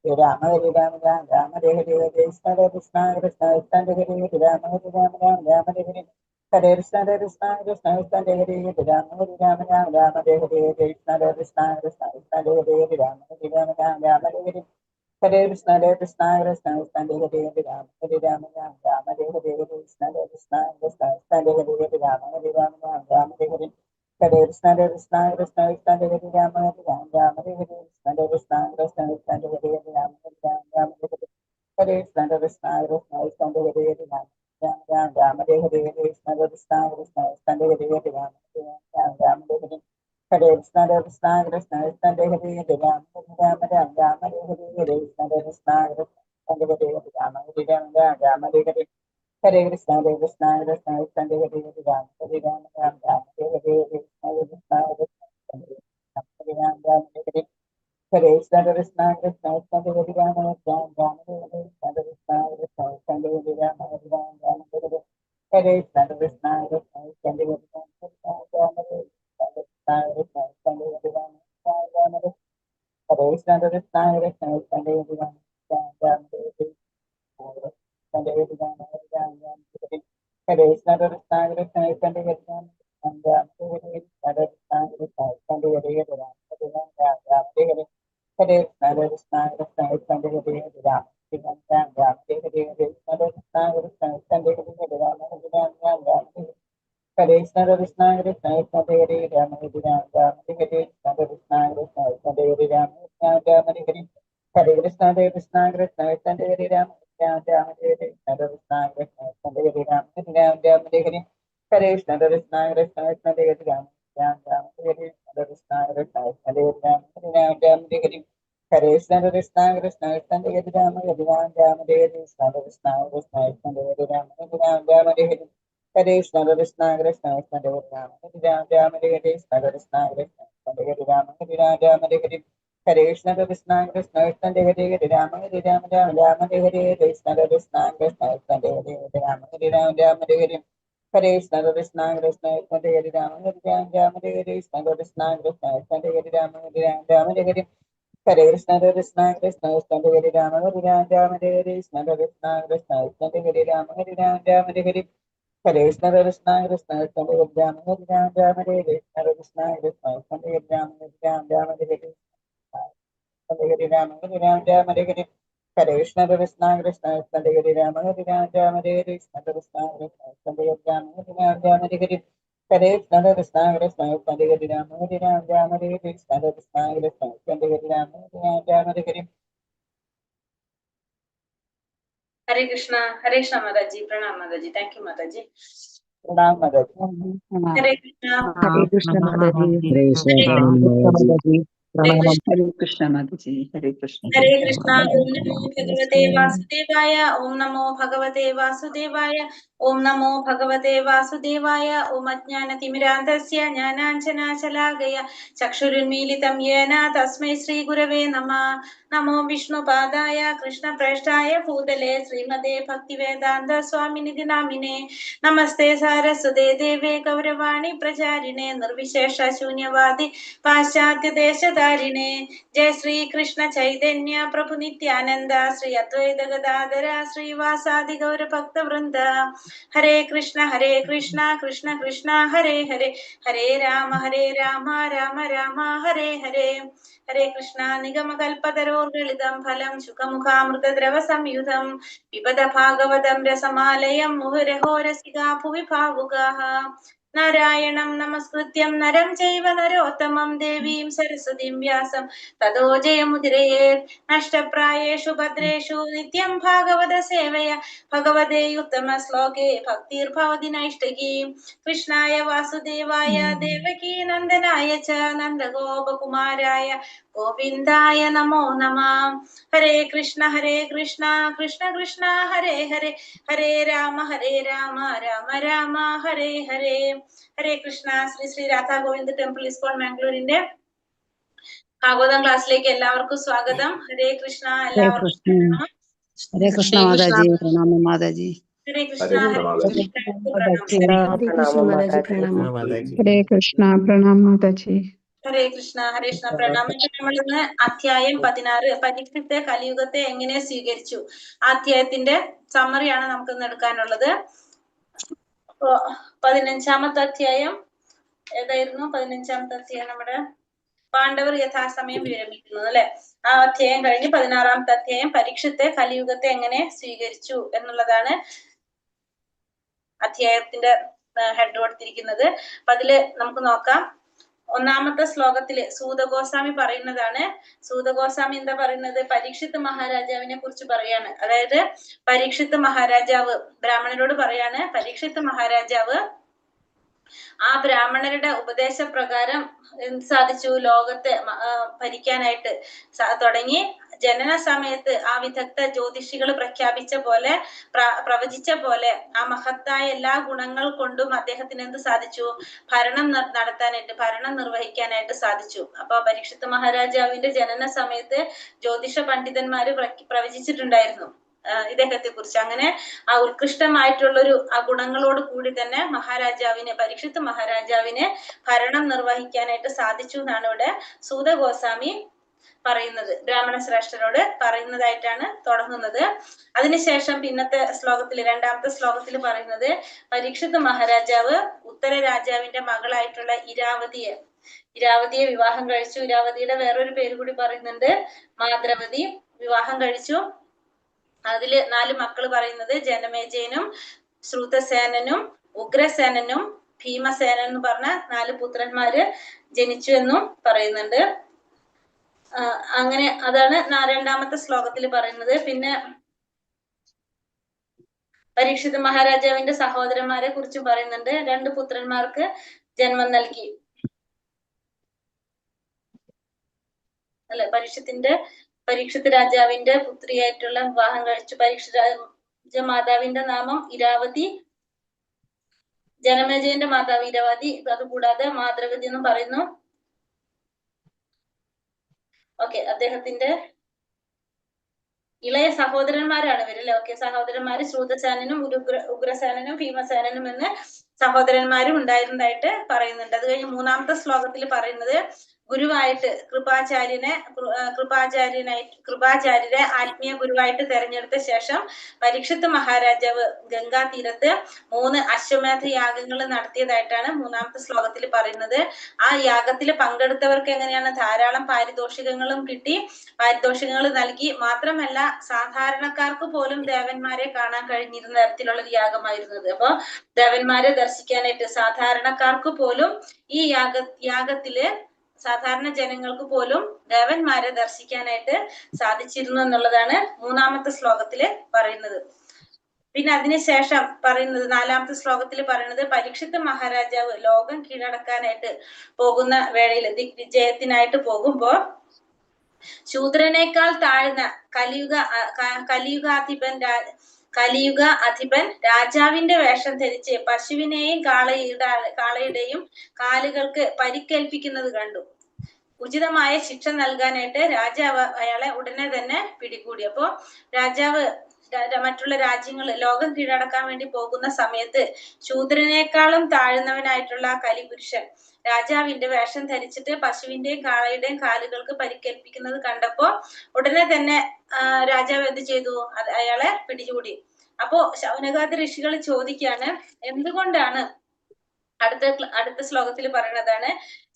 Rama Hare Rama Rama Rama Hare Hare Hare Krishna Hare Krishna Krishna Krishna Hare Hare Rama Hare Rama Rama Rama Hare Hare Hare Krishna Hare Krishna Krishna Krishna Hare Hare Rama Hare Rama Rama Rama Hare Hare Krishna Hare Krishna Krishna Krishna Hare Hare Rama Hare Rama Rama Rama Hare Hare Hare Krishna Hare Krishna Krishna Krishna Hare Hare Rama Hare Rama Rama Rama Hare Hare Krishna Hare Krishna Krishna Krishna Hare Hare Rama Hare Rama Rama Rama Hare Hare Hare Krishna Hare Krishna Krishna Krishna Hare Hare Rama Hare Rama Rama Hare Hare Hare Krishna Krishna Krishna Hare Hare Rama Hare Rama Rama Hare Hare Hare Krishna Krishna Krishna Krishna Hare Hare Rama Rama Rama Hare Hare Hare Krishna Krishna Krishna Krishna Hare Hare Rama Rama Rama Hare Hare Hare Krishna Krishna Krishna Krishna Hare Hare Rama Rama Rama Rama Hare Hare Hare Krishna Krishna Krishna Hare Hare Rama Rama Rama Hare Hare Hare Krishna Hare Krishna Krishna Krishna Hare Hare Rama Rama Rama Hare Hare Hare Krishna Krishna Hare Rama Hare Hare Hare Krishna Krishna Krishna Krishna Hare Hare Rama Rama Hare Hare Hare Krishna Krishna Krishna Hare Hare Rama Rama Hare Hare Hare Krishna Krishna Krishna Krishna Hare Hare Rama Rama Hare Hare Krishna Krishna Krishna Hare Hare Rama Rama Hare Hare Krishna Krishna Krishna Krishna Krishna Hare Hare Rama Rama Hare Hare Hare Krishna Krishna Krishna Krishna Hare Hare Rama Hare Krishna Krishna Krishna Hare Hare Rama Rama Hare Hare Hare Krishna Krishna Krishna Krishna Hare Hare Rama Rama Hare Hare Hare Krishna Krishna Krishna Krishna Hare Hare Rama Rama Hare Hare Hare Krishna Krishna Krishna Krishna Hare Hare Rama Rama Hare Hare Krishna Krishna Krishna Krishna Hare Hare Rama Rama Hare Hare Hare Krishna Krishna Krishna Krishna Hare Hare Rama Rama Hare Hare Krishna Krishna Krishna Krishna Hare Hare Rama Rama Hare Hare Hare Krishna Krishna Krishna Krishna Hare Hare Rama Rama Hare Hare Krishna Krishna Krishna Krishna Hare Hare Rama Rama Hare Hare Hare Krishna Krishna Krishna Krishna Hare Hare Rama Rama Hare Hare Krishna Krishna Krishna Krishna Hare Hare Rama Rama Hare Hare Hare Krishna Krishna Krishna Krishna Hare Rama Rama Hare Hare Krishna Krishna Krishna Krishna Hare Rama Rama Hare Hare Hare Krishna Krishna Krishna Krishna Hare Hare Rama Rama Hare Hare Krishna Krishna Krishna Krishna Hare Rama Rama Hare Hare Hare Krishna Krishna Krishna Krishna Hare Rama Rama Hare Hare Krishna Krishna Krishna Krishna Hare Rama Rama Hare Hare Hare Krishna Krishna Krishna Krishna Hare Rama Rama Hare Hare Krishna Krishna Krishna Krishna Hare Rama Rama Hare Hare Hare Krishna Krishna Krishna Krishna Hare Rama Rama Hare Krishna Krishna Krishna Krishna Hare Rama Hare Hare Hare Rama Rama Hare Hare Hare Krishna Krishna Krishna Krishna Hare Rama Rama Hare Krishna Krishna Krishna Hare Rama Hare Hare Hare Krishna Krishna Krishna Krishna Hare Rama Rama Hare Krishna Krishna Krishna Krishna Hare Rama Hare Hare Hare Krishna Mataji, Pranam Mataji. Thank you, Mataji. Pranam Mataji. Hare Krishna. Hare Krishna Mataji. Hare Krishna Mataji. Hare Krishna. Hare Krishna Mataji. Hare Krishna. Hare Krishna. Om Namo Bhagavate Vasudevaya. Om Namo Bhagavate Vasudevaya. Om Ajnanatimirandasya Jnananjanachalakaya Chakshurunmilitam Yena Tasmai Shri Gurave Namah. Namo Vishnu Padaya Krishna Prasthaya Bhutale Srimate Bhaktivedanta Swaminidhi Namine. Namaste Saraswate Deve Gauravani Pracharine Nirvishesha Shunyavadi Paschatya Deshadarine. Jai Shri Krishna Chaitanya Prabhu Nityananda Shri Advaita Gadadara Shri Vasadi Gaura Bhakta Vrinda. Hare Krishna Krishna Krishna Hare Hare Hare Rama Rama Rama Hare Hare. Hare Krishna Nigama Kalpatarorgalizam Phalam Shukamukhamrta Drava Samyudham Pipada Bhagavatam Rasamalayam Muhureho Rasika Bhuvi Bhavugaha. Narayanam Namaskrutyam Naram Chaiva Narottamam Devim Saraswatim Vyasam Tado Jayamudire Nashtaprayeshu Bhadreshu Nityam Bhagavata Sevaya Bhagavate Uttama Sloke Bhaktir Bhavati Naishtaki Krishnaya Vasudevaya Devaki Nandanaya Cha Nandagopa Kumaraya Govindaya Namo Namah. Hare Krishna Krishna Krishna Hare Hare Hare Rama Rama Rama Hare Hare. Hare Krishna. Sri Radha Govinda Temple ISKCON Mangalore Bhagavatam ക്ലാസ്സിലേക്ക് എല്ലാവർക്കും സ്വാഗതം. ഹരേ കൃഷ്ണ. എല്ലാവർക്കും ഹരേ കൃഷ്ണ മാതാജി. പ്രണാമം മാതാജി. ഹരേ കൃഷ്ണ. ഹരേ ഹരേ കൃഷ്ണ പ്രണാമം മാതാജി. ഹരേ കൃഷ്ണ പ്രണാമം. നമ്മൾ ഇന്ന് അധ്യായം 16 പരീക്ഷത്തെ കലിയുഗത്തെ എങ്ങനെ സ്വീകരിച്ചു ആ അധ്യായത്തിന്റെ സമ്മറിയാണ് നമുക്ക് ഇന്ന് എടുക്കാനുള്ളത്. 15ാമത്തെ അധ്യായം ഏതായിരുന്നു? 15ാമത്തെ അധ്യായം നമ്മുടെ പാണ്ഡവർ യഥാസമയം വിരമിക്കുന്നത് അല്ലെ. ആ അധ്യായം കഴിഞ്ഞ് 16ാമത്തെ അധ്യായം പരീക്ഷത്തെ കലിയുഗത്തെ എങ്ങനെ സ്വീകരിച്ചു എന്നുള്ളതാണ് അധ്യായത്തിന്റെ ഹെഡ് കൊടുത്തിരിക്കുന്നത്. അപ്പൊ അതില് നമുക്ക് നോക്കാം. 1ാമത്തെ ശ്ലോകത്തില് സൂതഗോസ്വാമി പറയുന്നതാണ്. സൂതഗോസ്വാമി എന്താ പറയുന്നത്? പരീക്ഷിത്ത് മഹാരാജാവിനെ കുറിച്ച് പറയാണ്. അതായത് പരീക്ഷിത്ത് മഹാരാജാവ് ബ്രാഹ്മണരോട് പറയാണ്, പരീക്ഷിത്ത് മഹാരാജാവ് ആ ബ്രാഹ്മണരുടെ ഉപദേശപ്രകാരം എന്ത് സാധിച്ചു? ലോകത്തെ ഭരിക്കാനായിട്ട് തുടങ്ങി. ജനന സമയത്ത് ആ വിദഗ്ധ ജ്യോതിഷികൾ പ്രഖ്യാപിച്ച പോലെ, പ്രവചിച്ച പോലെ ആ മഹത്തായ എല്ലാ ഗുണങ്ങൾ കൊണ്ടും അദ്ദേഹത്തിന് എന്ത് സാധിച്ചു? ഭരണം നടത്താനായിട്ട്, ഭരണം നിർവഹിക്കാനായിട്ട് സാധിച്ചു. അപ്പൊ പരീക്ഷിത്ത് മഹാരാജാവിന്റെ ജനന സമയത്ത് ജ്യോതിഷ പണ്ഡിതന്മാര് പ്രവചിച്ചിട്ടുണ്ടായിരുന്നു ഇദ്ദേഹത്തെ കുറിച്ച്. അങ്ങനെ ആ ഉത്കൃഷ്ടമായിട്ടുള്ളൊരു ആ ഗുണങ്ങളോട് കൂടി തന്നെ പരീക്ഷിത്ത് മഹാരാജാവിന് ഭരണം നിർവഹിക്കാനായിട്ട് സാധിച്ചു എന്നാണ് ഇവിടെ സൂത ഗോസ്വാമി പറയുന്നത്. ബ്രാഹ്മണ ശ്രേഷ്ഠരോട് പറയുന്നതായിട്ടാണ് തുടങ്ങുന്നത്. അതിനുശേഷം പിന്നത്തെ ശ്ലോകത്തിൽ, 2ാമത്തെ ശ്ലോകത്തിൽ പറയുന്നത്, പരീക്ഷിത്ത് മഹാരാജാവ് ഉത്തര രാജാവിന്റെ മകളായിട്ടുള്ള ഇരാവതിയെ വിവാഹം കഴിച്ചു. ഇരാവതിയുടെ വേറൊരു പേര് കൂടി പറയുന്നുണ്ട്, മാദ്രവതി. വിവാഹം കഴിച്ചു. അതില് 4 മക്കള് പറയുന്നത് ജനമേജയനും ശ്രുതസേനനും ഉഗ്രസേനനും ഭീമസേനൻ എന്ന് പറഞ്ഞ 4 പുത്രന്മാര് ജനിച്ചു എന്നും പറയുന്നുണ്ട്. അങ്ങനെ അതാണ് 2ാമത്തെ ശ്ലോകത്തിൽ പറയുന്നത്. പിന്നെ പരീക്ഷിത് മഹാരാജാവിന്റെ സഹോദരന്മാരെ കുറിച്ച് പറയുന്നുണ്ട്. 2 പുത്രന്മാർക്ക് ജന്മം നൽകി അല്ലെ. പരീക്ഷിത് രാജാവിന്റെ പുത്രിയായിട്ടുള്ള വിവാഹം കഴിച്ചു. പരീക്ഷിത് മാതാവിന്റെ നാമം ഇരാവതി, ജനമേജയന്റെ മാതാവ് ഇരാവതി, അതുകൂടാതെ മാദ്രവതി എന്നും പറയുന്നു. ഓക്കെ, അദ്ദേഹത്തിന്റെ ഇളയ സഹോദരന്മാരാണ് ഇവരല്ലേ. ഓക്കെ, സഹോദരന്മാര് ശ്രുതസേനനും ഉഗ്രസേനനും ഭീമസേനനും എന്ന് സഹോദരന്മാരും ഉണ്ടായിരുന്നതായിട്ട് പറയുന്നുണ്ട്. അത് കഴിഞ്ഞ് 3ാമത്തെ ശ്ലോകത്തിൽ പറയുന്നത്, ഗുരുവായിട്ട് കൃപാചാര്യരെ ആത്മീയ ഗുരുവായിട്ട് തെരഞ്ഞെടുത്ത ശേഷം പരീക്ഷിത്ത് മഹാരാജാവ് ഗംഗാ തീരത്ത് 3 അശ്വമേധ യാഗങ്ങൾ നടത്തിയതായിട്ടാണ് 3ാമത്തെ ശ്ലോകത്തിൽ പറയുന്നത്. ആ യാഗത്തിൽ പങ്കെടുത്തവർക്ക് എങ്ങനെയാണ്? ധാരാളം പാരിതോഷികങ്ങളും കിട്ടി, പാരിതോഷികങ്ങൾ നൽകി. മാത്രമല്ല സാധാരണക്കാർക്ക് പോലും ദേവന്മാരെ കാണാൻ കഴിഞ്ഞിരുന്ന തരത്തിലുള്ള ഒരു യാഗമായിരുന്നത്. അപ്പൊ ദേവന്മാരെ ദർശിക്കാനായിട്ട് സാധാരണക്കാർക്ക് പോലും ഈ യാഗത്തില് സാധാരണ ജനങ്ങൾക്ക് പോലും ദേവന്മാരെ ദർശിക്കാനായിട്ട് സാധിച്ചിരുന്നു എന്നുള്ളതാണ് 3ാമത്തെ ശ്ലോകത്തില് പറയുന്നത്. പിന്നെ അതിനുശേഷം പറയുന്നത് 4ാമത്തെ ശ്ലോകത്തിൽ പറയുന്നത്, പരീക്ഷിത്ത് മഹാരാജാവ് ലോകം കീഴടക്കാനായിട്ട് പോകുന്ന വേളയിൽ, ദിഗ്വിജയത്തിനായിട്ട് പോകുമ്പോ ശൂദ്രനേക്കാൾ താഴ്ന്ന കലിയുഗ അധിപൻ രാജാവിന്റെ വേഷം ധരിച്ച് പശുവിനെയും കാളയുടെയും കാലുകൾക്ക് പരിക്കേൽപ്പിക്കുന്നത് കണ്ടു. ഉചിതമായ ശിക്ഷ നൽകാനായിട്ട് രാജാവ് അയാളെ ഉടനെ തന്നെ പിടികൂടി. അപ്പോ രാജാവ് മറ്റുള്ള ലോകം കീഴടക്കാൻ വേണ്ടി പോകുന്ന സമയത്ത് ശൂദ്രനേക്കാളും താഴ്ന്നവനായിട്ടുള്ള കലിപുരുഷൻ രാജാവിന്റെ വേഷം ധരിച്ചിട്ട് പശുവിന്റെയും കാളയുടെയും കാലുകൾക്ക് പരിക്കേൽപ്പിക്കുന്നത് കണ്ടപ്പോ ഉടനെ തന്നെ രാജാവ് എന്ത് ചെയ്തു? അയാളെ പിടികൂടി. ശൗനകാദി ഋഷികൾ ചോദിക്കാണ്, എന്തുകൊണ്ടാണ്? അടുത്ത ശ്ലോകത്തിൽ പറയുന്നതാണ്,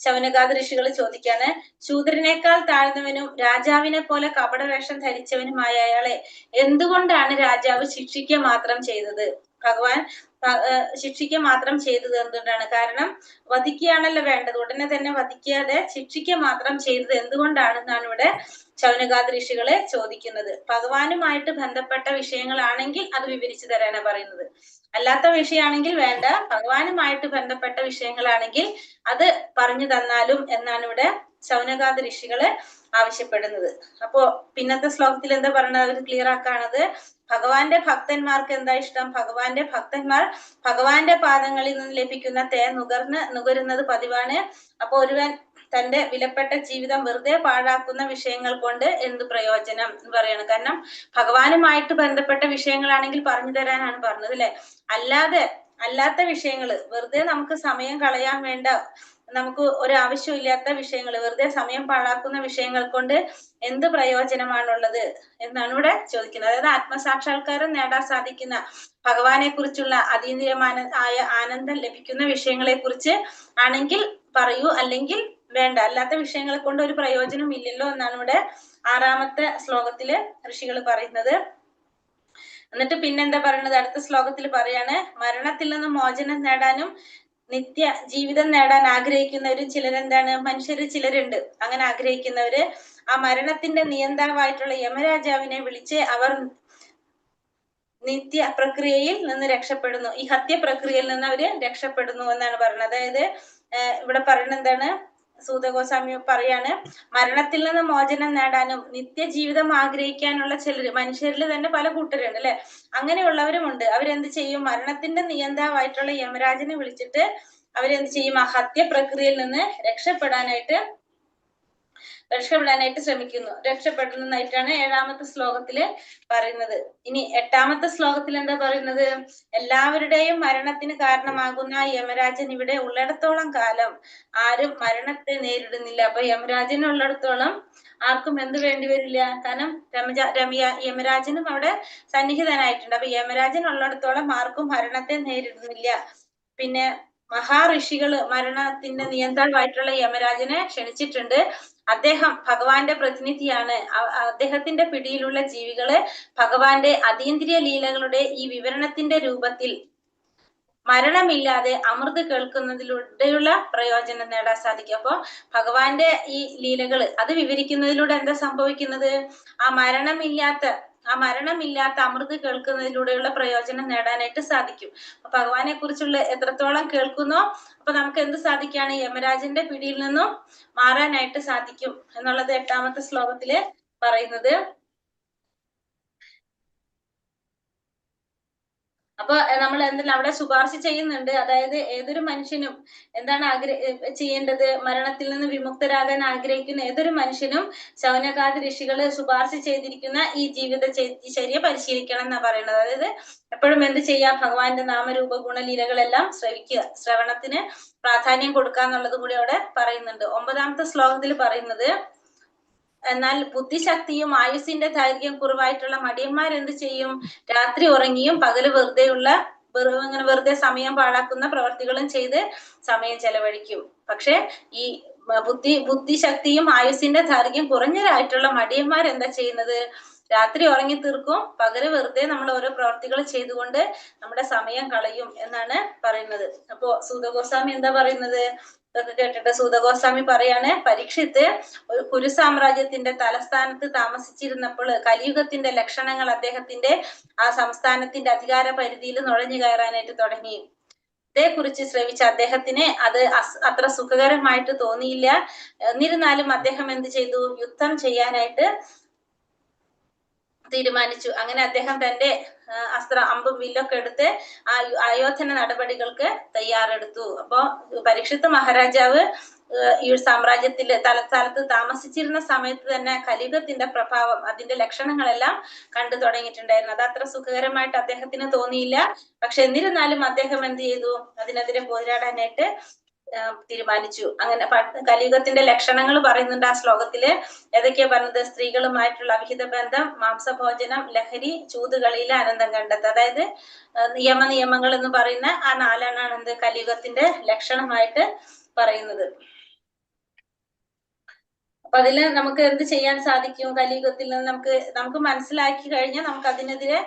ശൗനകാദി ഋഷികൾ ചോദിക്കാണ്, ശൂദ്രനേക്കാൾ താഴ്ന്നവനും രാജാവിനെ പോലെ കപടവേഷം ധരിച്ചവനുമായ അയാളെ എന്തുകൊണ്ടാണ് രാജാവ് ശിക്ഷിക്കുക മാത്രം ചെയ്തത്? ഭഗവാൻ ശിക്ഷിക്കുക മാത്രം ചെയ്തത് എന്തുകൊണ്ടാണ്? കാരണം വധിക്കുകയാണല്ലോ വേണ്ടത്, ഉടനെ തന്നെ വധിക്കാതെ ശിക്ഷിക്കുക മാത്രം ചെയ്തത് എന്തുകൊണ്ടാണെന്നാണ് ഇവിടെ ശൗനകാദി ഋഷികളെ ചോദിക്കുന്നത്. ഭഗവാനുമായിട്ട് ബന്ധപ്പെട്ട വിഷയങ്ങളാണെങ്കിൽ അത് വിവരിച്ചു തരാനാണ് പറയുന്നത്. അല്ലാത്ത വിഷയമാണെങ്കിൽ വേണ്ട, ഭഗവാനുമായിട്ട് ബന്ധപ്പെട്ട വിഷയങ്ങളാണെങ്കിൽ അത് പറഞ്ഞു തന്നാലും എന്നാണ് ഇവിടെ ശൗനകാദി ഋഷികള് ആവശ്യപ്പെടുന്നത്. അപ്പോ പിന്നത്തെ ശ്ലോകത്തിൽ എന്താ പറയുന്നത്? അവർ ക്ലിയർ ആക്കാണത്, ഭഗവാന്റെ ഭക്തന്മാർക്ക് എന്താ ഇഷ്ടം? ഭഗവാന്റെ ഭക്തന്മാർ ഭഗവാന്റെ പാദങ്ങളിൽ നിന്ന് ലഭിക്കുന്ന തേൻ നുകരുന്നത് പതിവാണ്. അപ്പൊ ഒരുവൻ തന്റെ വിലപ്പെട്ട ജീവിതം വെറുതെ പാഴാക്കുന്ന വിഷയങ്ങൾ കൊണ്ട് എന്ത് പ്രയോജനം എന്ന് പറയാണ്. കാരണം ഭഗവാനുമായിട്ട് ബന്ധപ്പെട്ട വിഷയങ്ങളാണെങ്കിൽ പറഞ്ഞു തരാനാണ് പറഞ്ഞത് അല്ലെ. അല്ലാത്ത വിഷയങ്ങള് വെറുതെ നമുക്ക് സമയം കളയാൻ വേണ്ട നമുക്ക് ഒരു ആവശ്യമില്ലാത്ത വിഷയങ്ങൾ, വെറുതെ സമയം പാഴാക്കുന്ന വിഷയങ്ങൾ കൊണ്ട് എന്ത് പ്രയോജനമാണുള്ളത് എന്നാണ് ഇവിടെ ചോദിക്കുന്നത്. അതായത് ആത്മസാക്ഷാത്കാരം നേടാൻ സാധിക്കുന്ന, ഭഗവാനെ കുറിച്ചുള്ള അതീന്ദ്രിയമായ ആനന്ദം ലഭിക്കുന്ന വിഷയങ്ങളെ കുറിച്ച് ആണെങ്കിൽ പറയൂ, അല്ലെങ്കിൽ വേണ്ട. അല്ലാത്ത വിഷയങ്ങളെ കൊണ്ട് ഒരു പ്രയോജനം ഇല്ലല്ലോ എന്നാണ് ഇവിടെ 6ാമത്തെ ശ്ലോകത്തില് ഋഷികൾ പറയുന്നത്. എന്നിട്ട് പിന്നെന്താ പറയുന്നത്, അടുത്ത ശ്ലോകത്തിൽ പറയാണ്, മരണത്തിൽ നിന്ന് മോചനം നേടാനും നിത്യ ജീവിതം നേടാൻ ആഗ്രഹിക്കുന്നവരും ചിലരെന്താണ്, മനുഷ്യര് ചിലരുണ്ട്. അങ്ങനെ ആഗ്രഹിക്കുന്നവര് ആ മരണത്തിന്റെ നിയന്താവായിട്ടുള്ള യമരാജാവിനെ വിളിച്ച് അവർ നിത്യ പ്രക്രിയയിൽ നിന്ന് രക്ഷപ്പെടുന്നു, ഈ ഹത്യ പ്രക്രിയയിൽ നിന്ന് അവര് രക്ഷപ്പെടുന്നു എന്നാണ് പറയുന്നത്. അതായത് ഇവിടെ പറയുന്നത് എന്താണ്, സൂതഗോസ്വാമി പറയാണ്, മരണത്തിൽ നിന്ന് മോചനം നേടാനും നിത്യജീവിതം ആഗ്രഹിക്കാനുള്ള ചിലര്, മനുഷ്യരിൽ തന്നെ പല കൂട്ടരുണ്ട് അല്ലെ, അങ്ങനെയുള്ളവരുമുണ്ട്. അവരെന്ത് ചെയ്യും, മരണത്തിന്റെ നിയന്താവായിട്ടുള്ള യമരാജനെ വിളിച്ചിട്ട് അവരെന്ത് ചെയ്യും, ആ ഹത്യ പ്രക്രിയയിൽ നിന്ന് രക്ഷപ്പെടാനായിട്ട് ശ്രമിക്കുന്നു, രക്ഷപ്പെടുന്നതായിട്ടാണ് 7ാമത്തെ ശ്ലോകത്തില് പറയുന്നത്. ഇനി 8ാമത്തെ ശ്ലോകത്തിൽ എന്താ പറയുന്നത്, എല്ലാവരുടെയും മരണത്തിന് കാരണമാകുന്ന യമരാജൻ ഇവിടെ ഉള്ളിടത്തോളം കാലം ആരും മരണത്തെ നേരിടുന്നില്ല. അപ്പൊ യമരാജൻ ഉള്ളിടത്തോളം ആർക്കും എന്ത് വേണ്ടി വരില്ല, കാരണം യമരാജനും അവിടെ സന്നിഹിതനായിട്ടുണ്ട്. അപ്പൊ യമരാജൻ ഉള്ളിടത്തോളം ആർക്കും മരണത്തെ നേരിടുന്നില്ല. പിന്നെ മഹാഋഷികള് മരണത്തിന്റെ നിയന്താവായിട്ടുള്ള യമരാജനെ ക്ഷണിച്ചിട്ടുണ്ട്. അദ്ദേഹം ഭഗവാന്റെ പ്രതിനിധിയാണ്. അദ്ദേഹത്തിന്റെ പിടിയിലുള്ള ജീവികള് ഭഗവാന്റെ അതീന്ദ്രിയ ലീലകളുടെ ഈ വിവരണത്തിന്റെ രൂപത്തിൽ മരണമില്ലാതെ അമൃത് കേൾക്കുന്നതിലൂടെയുള്ള പ്രയോജനം നേടാൻ സാധിക്കും. അപ്പൊ ഭഗവാന്റെ ഈ ലീലകള് അത് വിവരിക്കുന്നതിലൂടെ എന്താ സംഭവിക്കുന്നത്, ആ മരണമില്ലാത്ത അമൃത് കേൾക്കുന്നതിലൂടെയുള്ള പ്രയോജനം നേടാനായിട്ട് സാധിക്കും. അപ്പൊ ഭഗവാനെ കുറിച്ചുള്ള എത്രത്തോളം കേൾക്കുന്നോ അപ്പൊ നമുക്ക് എന്ത് സാധിക്കാണ്, യമരാജന്റെ പിടിയിൽ നിന്നും മാറാനായിട്ട് സാധിക്കും എന്നുള്ളത് 8ാമത്തെ ശ്ലോകത്തില് പറയുന്നത്. അപ്പൊ നമ്മൾ എന്തെല്ലാം അവിടെ ശുപാർശ ചെയ്യുന്നുണ്ട്. അതായത് ഏതൊരു മനുഷ്യനും എന്താണ് ചെയ്യേണ്ടത്, മരണത്തിൽ നിന്ന് വിമുക്തരാകാൻ ആഗ്രഹിക്കുന്ന ഏതൊരു മനുഷ്യനും ശൗനകാദി ഋഷികള് ശുപാർശ ചെയ്തിരിക്കുന്ന ഈ ജീവിതചര്യ പരിശീലിക്കണം എന്നാ പറയുന്നത്. അതായത് എപ്പോഴും എന്ത് ചെയ്യാം, ഭഗവാന്റെ നാമരൂപ ഗുണലീലകളെല്ലാം ശ്രവിക്കുക, ശ്രവണത്തിന് പ്രാധാന്യം കൊടുക്കുക എന്നുള്ളത് കൂടി അവിടെ പറയുന്നുണ്ട്. 9ാമത്തെ ശ്ലോകത്തിൽ പറയുന്നത്, എന്നാൽ ബുദ്ധിശക്തിയും ആയുസിന്റെ ദൈർഘ്യം കുറവായിട്ടുള്ള മടിയന്മാർ എന്ത് ചെയ്യും, രാത്രി ഉറങ്ങിയും പകല് വെറുതെ സമയം പാഴാക്കുന്ന പ്രവർത്തികളും ചെയ്ത് സമയം ചെലവഴിക്കും. പക്ഷെ ഈ ബുദ്ധിശക്തിയും ആയുസിന്റെ ദൈർഘ്യം കുറഞ്ഞതായിട്ടുള്ള മടിയന്മാർ എന്താ ചെയ്യുന്നത്, രാത്രി ഉറങ്ങി തീർക്കും, പകല് വെറുതെ നമ്മൾ ഓരോ പ്രവർത്തികൾ ചെയ്തുകൊണ്ട് നമ്മുടെ സമയം കളയും എന്നാണ് പറയുന്നത്. അപ്പോ സൂതഗോസ്വാമി എന്താ പറയുന്നത്, ഇതൊക്കെ കേട്ടിട്ട് സൂതഗോസ്വാമി പറയാണ്, പരീക്ഷിത്ത് ഒരു കുരു സാമ്രാജ്യത്തിന്റെ തലസ്ഥാനത്ത് താമസിച്ചിരുന്നപ്പോൾ കലിയുഗത്തിന്റെ ലക്ഷണങ്ങൾ അദ്ദേഹത്തിന്റെ ആ സംസ്ഥാനത്തിന്റെ അധികാര പരിധിയിൽ നുഴഞ്ഞു കയറാനായിട്ട് തുടങ്ങി. അതേക്കുറിച്ച് ശ്രവിച്ച അദ്ദേഹത്തിന് അത് അത്ര സുഖകരമായിട്ട് തോന്നിയില്ല. എന്നിരുന്നാലും അദ്ദേഹം എന്ത് ചെയ്തു, യുദ്ധം ചെയ്യാനായിട്ട് തീരുമാനിച്ചു. അങ്ങനെ അദ്ദേഹം തന്റെ അമ്പും വില്ലൊക്കെ എടുത്ത് ആ ആയോധന നടപടികൾക്ക് തയ്യാറെടുത്തു. അപ്പൊ പരീക്ഷിത്ത് മഹാരാജാവ് ഈ സാമ്രാജ്യത്തിലെ തലസ്ഥാനത്ത് താമസിച്ചിരുന്ന സമയത്ത് തന്നെ കലിയുഗത്തിന്റെ പ്രഭാവം, അതിന്റെ ലക്ഷണങ്ങളെല്ലാം കണ്ടു തുടങ്ങിയിട്ടുണ്ടായിരുന്നു. അത് അത്ര സുഖകരമായിട്ട് അദ്ദേഹത്തിന് തോന്നിയില്ല. പക്ഷെ എന്നിരുന്നാലും അദ്ദേഹം എന്ത് ചെയ്തു, അതിനെതിരെ പോരാടാനായിട്ട് തീരുമാനിച്ചു. അങ്ങനെ കലിയുഗത്തിന്റെ ലക്ഷണങ്ങൾ പറയുന്നുണ്ട് ആ ശ്ലോകത്തില്. ഏതൊക്കെയാ പറഞ്ഞത്, സ്ത്രീകളുമായിട്ടുള്ള അവിഹിത ബന്ധം, മാംസഭോജനം, ലഹരി, ചൂതുകളിയിലെ ആനന്ദം കണ്ടെത്തുക. അതായത് നിയമങ്ങൾ എന്ന് പറയുന്ന ആ 4 എന്ത് കലിയുഗത്തിന്റെ ലക്ഷണമായിട്ട് പറയുന്നത്. അപ്പൊ അതില് നമുക്ക് എന്ത് ചെയ്യാൻ സാധിക്കും, കലിയുഗത്തിൽ നിന്ന് നമുക്ക് മനസ്സിലാക്കി കഴിഞ്ഞാൽ നമുക്ക് അതിനെതിരെ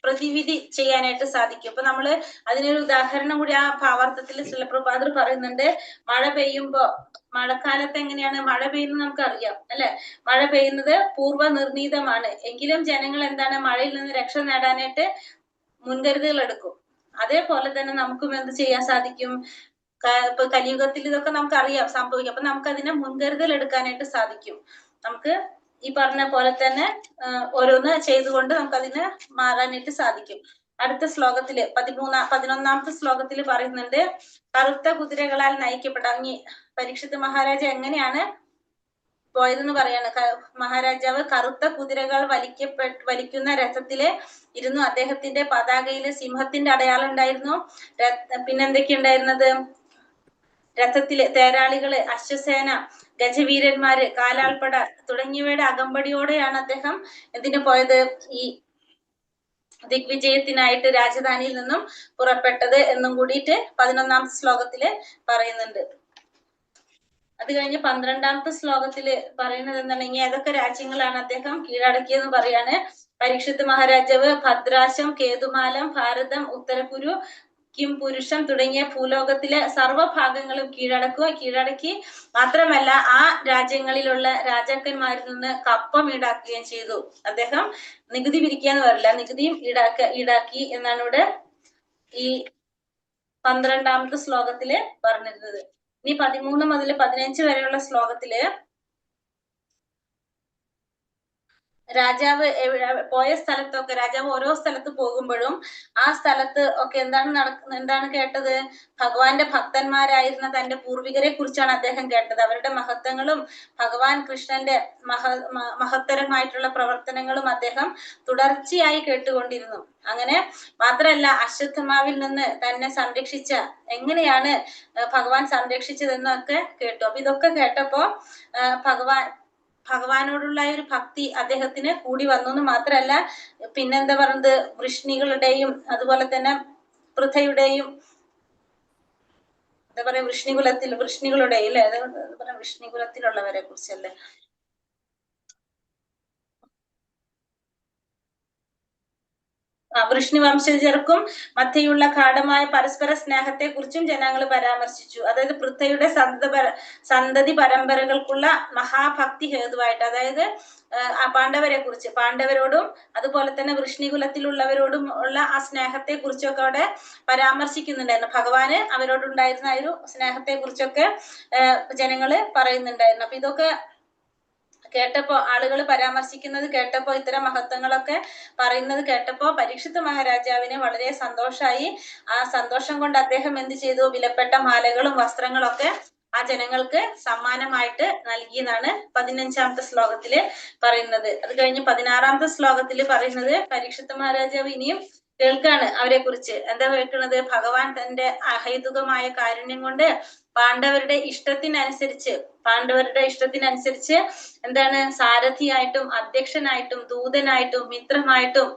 പ്രതിവിധി ചെയ്യാനായിട്ട് സാധിക്കും. അപ്പൊ നമ്മള് അതിനൊരു ഉദാഹരണം കൂടി ആ ഭാവാർത്ഥത്തിൽ ശ്രീലപ്രഭാതർ പറയുന്നുണ്ട്. മഴ പെയ്യുമ്പോ, മഴക്കാലത്ത് എങ്ങനെയാണ് മഴ പെയ്യുന്നത് നമുക്കറിയാം അല്ലെ, മഴ പെയ്യുന്നത് പൂർവ്വനിർണീതമാണ്. എങ്കിലും ജനങ്ങൾ എന്താണ്, മഴയിൽ നിന്ന് രക്ഷ നേടാനായിട്ട് മുൻകരുതലുകൾ എടുക്കും. അതേപോലെ തന്നെ നമുക്കും എന്ത് ചെയ്യാൻ സാധിക്കും, ഇപ്പൊ കലിയുഗത്തിൽ ഇതൊക്കെ നമുക്കറിയാം സംഭവിക്കും. അപ്പൊ നമുക്ക് അതിനെ മുൻകരുതൽ എടുക്കാനായിട്ട് സാധിക്കും. നമുക്ക് ഈ പറഞ്ഞ പോലെ തന്നെ ഓരോന്ന് ചെയ്തുകൊണ്ട് നമുക്ക് അതിന് മാറാനായിട്ട് സാധിക്കും. അടുത്ത ശ്ലോകത്തില് 11ാമത്തെ ശ്ലോകത്തിൽ പറയുന്നുണ്ട്, കറുത്ത കുതിരകളാൽ നയിക്കപ്പെടാം. പരീക്ഷിത്ത് മഹാരാജ എങ്ങനെയാണ് പോയതെന്ന് പറയാണ്. മഹാരാജാവ് കറുത്ത കുതിരകൾ വലിക്കുന്ന രഥത്തില് ഇരുന്നു. അദ്ദേഹത്തിന്റെ പതാകയില് സിംഹത്തിന്റെ അടയാളം ഉണ്ടായിരുന്നു. പിന്നെന്തൊക്കെയുണ്ടായിരുന്നത്, രഥത്തില് തേരാളികള്, അശ്വസേന, ഗജവീരന്മാര്, കാലാൾപ്പട തുടങ്ങിയവയുടെ അകമ്പടിയോടെയാണ് അദ്ദേഹം എന്തിനു പോയത്? ഈ ദിഗ്വിജയത്തിനായിട്ട് രാജധാനിയിൽ നിന്നും പുറപ്പെട്ടത് എന്നും കൂടിയിട്ട് 11ാമത്തെ ശ്ലോകത്തില് പറയുന്നുണ്ട്. അത് കഴിഞ്ഞ് 12ാമത്തെ ശ്ലോകത്തില് പറയുന്നത് എന്താണെങ്കിൽ ഏതൊക്കെ രാജ്യങ്ങളാണ് അദ്ദേഹം കീഴടക്കിയെന്ന് പറയാണ്. പരീക്ഷിത്ത് മഹാരാജാവ് ഭദ്രാശം, കേതുമാലം, ഭാരതം, ഉത്തരകുരു, കിം പുരുഷം തുടങ്ങിയ ഭൂലോകത്തിലെ സർവ്വഭാഗങ്ങളും കീഴടക്കി മാത്രമല്ല ആ രാജ്യങ്ങളിലുള്ള രാജാക്കന്മാരിൽ നിന്ന് കപ്പം ഈടാക്കുകയും ചെയ്തു. അദ്ദേഹം നികുതി പിരിക്കുക എന്ന് പറയില്ല, നികുതിയും ഈടാക്കി എന്നാണ് ഇവിടെ ഈ 12ാമത്തെ ശ്ലോകത്തില് പറഞ്ഞിരുന്നത്. ഇനി 13 മുതൽ 15 വരെയുള്ള ശ്ലോകത്തില് രാജാവ് പോയ സ്ഥലത്തൊക്കെ രാജാവ് ഓരോ സ്ഥലത്ത് പോകുമ്പോഴും ആ സ്ഥലത്ത് ഒക്കെ എന്താണ് കേട്ടത്? ഭഗവാന്റെ ഭക്തന്മാരായിരുന്ന തന്റെ പൂർവികരെ കുറിച്ചാണ് അദ്ദേഹം കേട്ടത്. അവരുടെ മഹത്വങ്ങളും ഭഗവാൻ കൃഷ്ണന്റെ മഹത്തരമായിട്ടുള്ള പ്രവർത്തനങ്ങളും അദ്ദേഹം തുടർച്ചയായി കേട്ടുകൊണ്ടിരുന്നു. അങ്ങനെ മാത്രമല്ല, അശ്വത്ഥമാവിൽ നിന്ന് തന്നെ സംരക്ഷിച്ച എങ്ങനെയാണ് ഭഗവാൻ സംരക്ഷിച്ചതെന്നൊക്കെ കേട്ടു. അപ്പൊ ഇതൊക്കെ കേട്ടപ്പോ ഭഗവാനോടുള്ള ഒരു ഭക്തി അദ്ദേഹത്തിന് കൂടി വന്നു എന്ന് മാത്രമല്ല, പിന്നെന്താ പറയുന്നത്, വൃഷ്ണികളുടെയും അതുപോലെ തന്നെ പൃഥയുടെയും എന്താ പറയാ വൃഷ്ണികളുടെയും അല്ലെ, എന്താ പറയാ വൃഷ്ണികുലത്തിലുള്ളവരെ കുറിച്ചല്ലേ, വൃഷ്ണി വംശജർക്കും മധ്യയുള്ള ഗാഢമായ പരസ്പര സ്നേഹത്തെ കുറിച്ചും ജനങ്ങൾ പരാമർശിച്ചു. അതായത് പൃഥ്വിയുടെ സന്തതി പരമ്പരകൾക്കുള്ള മഹാഭക്തി ഹേതുവായിട്ട്, അതായത് പാണ്ഡവരെ കുറിച്ച്, പാണ്ഡവരോടും അതുപോലെ തന്നെ വൃഷ്ണികുലത്തിലുള്ളവരോടും ഉള്ള ആ സ്നേഹത്തെ കുറിച്ചൊക്കെ അവിടെ പരാമർശിക്കുന്നുണ്ടായിരുന്നു. ഭഗവാന് അവരോടുണ്ടായിരുന്ന ആ ഒരു സ്നേഹത്തെ കുറിച്ചൊക്കെ ജനങ്ങള് പറയുന്നുണ്ടായിരുന്നു. അപ്പൊ ഇതൊക്കെ കേട്ടപ്പോ, ആളുകൾ പരാമർശിക്കുന്നത് കേട്ടപ്പോ, ഇത്തരം മഹത്വങ്ങളൊക്കെ പറയുന്നത് കേട്ടപ്പോ പരീക്ഷിത്ത് മഹാരാജാവിന് വളരെ സന്തോഷമായി. ആ സന്തോഷം കൊണ്ട് അദ്ദേഹം എന്ത് ചെയ്തു? വിലപ്പെട്ട മാലകളും വസ്ത്രങ്ങളും ഒക്കെ ആ ജനങ്ങൾക്ക് സമ്മാനമായിട്ട് നൽകിയെന്നാണ് 15ാമത്തെ ശ്ലോകത്തില് പറയുന്നത്. അത് കഴിഞ്ഞ് 16ാമത്തെ ശ്ലോകത്തില് പറയുന്നത് പരീക്ഷിത്ത് മഹാരാജാവ് ഇനിയും കേൾക്കാണ് അവരെ കുറിച്ച്. എന്താ കേൾക്കുന്നത്? ഭഗവാൻ തന്റെ അഹൈതുകമായ കാരുണ്യം കൊണ്ട് പാണ്ഡവരുടെ ഇഷ്ടത്തിനനുസരിച്ച് എന്താണ് സാരഥിയായിട്ടും അധ്യക്ഷനായിട്ടും ദൂതനായിട്ടും മിത്രമായിട്ടും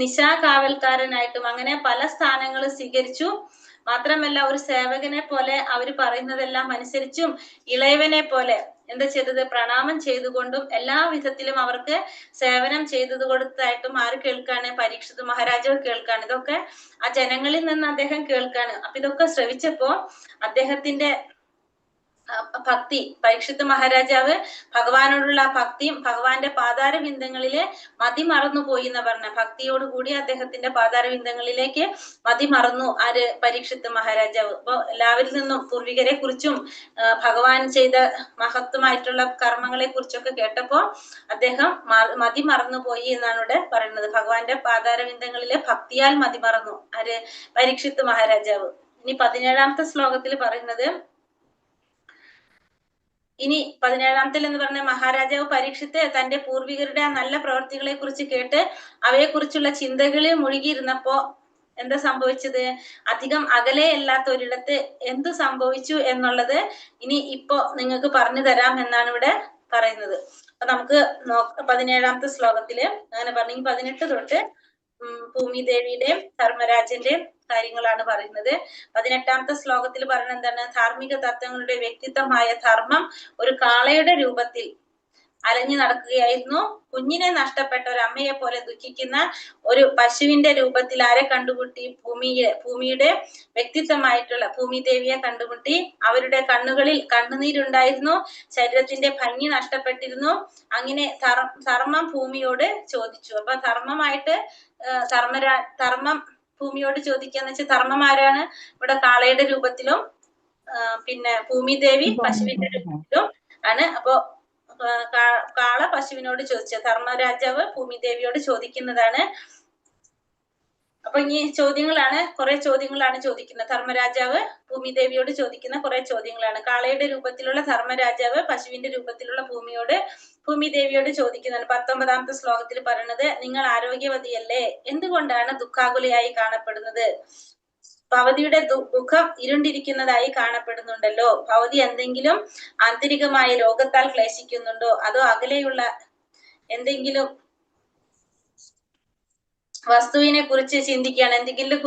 നിശാകാവൽക്കാരനായിട്ടും അങ്ങനെ പല സ്ഥാനങ്ങളും സ്വീകരിച്ചു. മാത്രമല്ല ഒരു സേവകനെ പോലെ അവര് പറയുന്നതെല്ലാം അനുസരിച്ചും ഇളയവനെ പോലെ എന്താ ചെയ്തത്? പ്രണാമം ചെയ്തുകൊണ്ടും എല്ലാ വിധത്തിലും അവർക്ക് സേവനം ചെയ്തത് കൊടുത്തായിട്ടും ആര് കേൾക്കാണ്? പരീക്ഷിത്ത് മഹാരാജാവ് കേൾക്കാണ്. ഇതൊക്കെ ആ ജനങ്ങളിൽ നിന്ന് അദ്ദേഹം കേൾക്കാണ്. അപ്പൊ ഇതൊക്കെ ശ്രവിച്ചപ്പോ അദ്ദേഹത്തിന്റെ ഭക്തി, പരീക്ഷിത്ത് മഹാരാജാവ് ഭഗവാനോടുള്ള ഭക്തിയും ഭഗവാന്റെ പാതാരവിന്ദങ്ങളില് മതിമറന്നു പോയി എന്ന് പറഞ്ഞ, ഭക്തിയോടുകൂടി അദ്ദേഹത്തിന്റെ പാതാരവിന്ദങ്ങളിലേക്ക് മതിമറന്നു ആര്? പരീക്ഷിത്ത് മഹാരാജാവ്. അപ്പൊ എല്ലാവരിൽ നിന്നും പൂർവികരെ കുറിച്ചും ഭഗവാൻ ചെയ്ത മഹത്വമായിട്ടുള്ള കർമ്മങ്ങളെ കുറിച്ചൊക്കെ കേട്ടപ്പോ അദ്ദേഹം മതിമറന്നു പോയി എന്നാണ് ഇവിടെ പറയുന്നത്. ഭഗവാന്റെ പാതാരവിന്ദങ്ങളിലെ ഭക്തിയാൽ മതിമറന്നു ആര്? പരീക്ഷിത്ത് മഹാരാജാവ്. ഇനി 17ാമത്തെ ശ്ലോകത്തിൽ പറയുന്നത്, ഇനി 17ാമത്തിൽ എന്ന് പറഞ്ഞ മഹാരാജാവ് പരീക്ഷിത്ത് തന്റെ പൂർവികരുടെ ആ നല്ല പ്രവർത്തികളെ കുറിച്ച് കേട്ട് അവയെ കുറിച്ചുള്ള ചിന്തകളിൽ മുഴുകിയിരുന്നപ്പോ എന്താ സംഭവിച്ചത്? അധികം അകലെയല്ലാത്ത ഒരിടത്ത് എന്തു സംഭവിച്ചു എന്നുള്ളത് ഇപ്പൊ നിങ്ങൾക്ക് പറഞ്ഞു തരാം എന്നാണ് ഇവിടെ പറയുന്നത്. അപ്പൊ നമുക്ക് 17ാമത്തെ ശ്ലോകത്തില് അങ്ങനെ പറഞ്ഞു. 18 തൊട്ട് ഭൂമിദേവിയുടെയും ധർമ്മരാജന്റെയും കാര്യങ്ങളാണ് പറയുന്നത്. 18ാമത്തെ ശ്ലോകത്തിൽ പറയുന്നത് എന്താണ്? ധാർമ്മിക തത്വങ്ങളുടെ വ്യക്തിത്വമായ ധർമ്മം ഒരു കാളയുടെ രൂപത്തിൽ അലഞ്ഞു നടക്കുകയായിരുന്നു. കുഞ്ഞിനെ നഷ്ടപ്പെട്ട ഒരു അമ്മയെ പോലെ ദുഃഖിക്കുന്ന ഒരു പശുവിന്റെ രൂപത്തിൽ ആരെ കണ്ടുമുട്ടി? ഭൂമിയുടെ വ്യക്തിത്വമായിട്ടുള്ള ഭൂമിദേവിയെ കണ്ടുമുട്ടി. അവരുടെ കണ്ണുകളിൽ കണ്ണുനീരുണ്ടായിരുന്നു, ശരീരത്തിന്റെ ഭംഗി നഷ്ടപ്പെട്ടിരുന്നു. അങ്ങനെ ധർമ്മം ഭൂമിയോട് ചോദിച്ചു. അപ്പൊ ധർമ്മമായിട്ട് ധർമ്മം ഭൂമിയോട് ചോദിക്കാന്ന് വെച്ചാൽ ധർമ്മം ആരാണ്? ഇവിടെ കാളയുടെ രൂപത്തിലും പിന്നെ ഭൂമിദേവി പശുവിന്റെ രൂപത്തിലും ആണ്. അപ്പോ കാള പശുവിനോട് ചോദിച്ച ധർമ്മരാജാവ് ഭൂമിദേവിയോട് ചോദിക്കുന്നതാണ്. അപ്പൊ ഇനി കുറെ ചോദ്യങ്ങളാണ് ചോദിക്കുന്നത്. ധർമ്മരാജാവ് ഭൂമിദേവിയോട് ചോദിക്കുന്ന കുറെ ചോദ്യങ്ങളാണ്. കാളയുടെ രൂപത്തിലുള്ള ധർമ്മരാജാവ് പശുവിന്റെ രൂപത്തിലുള്ള ഭൂമിദേവിയോട് ചോദിക്കുന്നതാണ്. 19ാമത്തെ ശ്ലോകത്തിൽ പറയുന്നത്, നിങ്ങൾ ആരോഗ്യവതിയല്ലേ? എന്തുകൊണ്ടാണ് ദുഃഖാകുലയായി കാണപ്പെടുന്നത്? ഭവതിയുടെ മുഖം ഇരുണ്ടിരിക്കുന്നതായി കാണപ്പെടുന്നുണ്ടല്ലോ. ഭവതി എന്തെങ്കിലും ആന്തരികമായ രോഗത്താൽ ക്ലേശിക്കുന്നുണ്ടോ, അതോ അകലെയുള്ള എന്തെങ്കിലും വസ്തുവിനെ കുറിച്ച് ചിന്തിക്കുകയാണോ, എന്തെങ്കിലും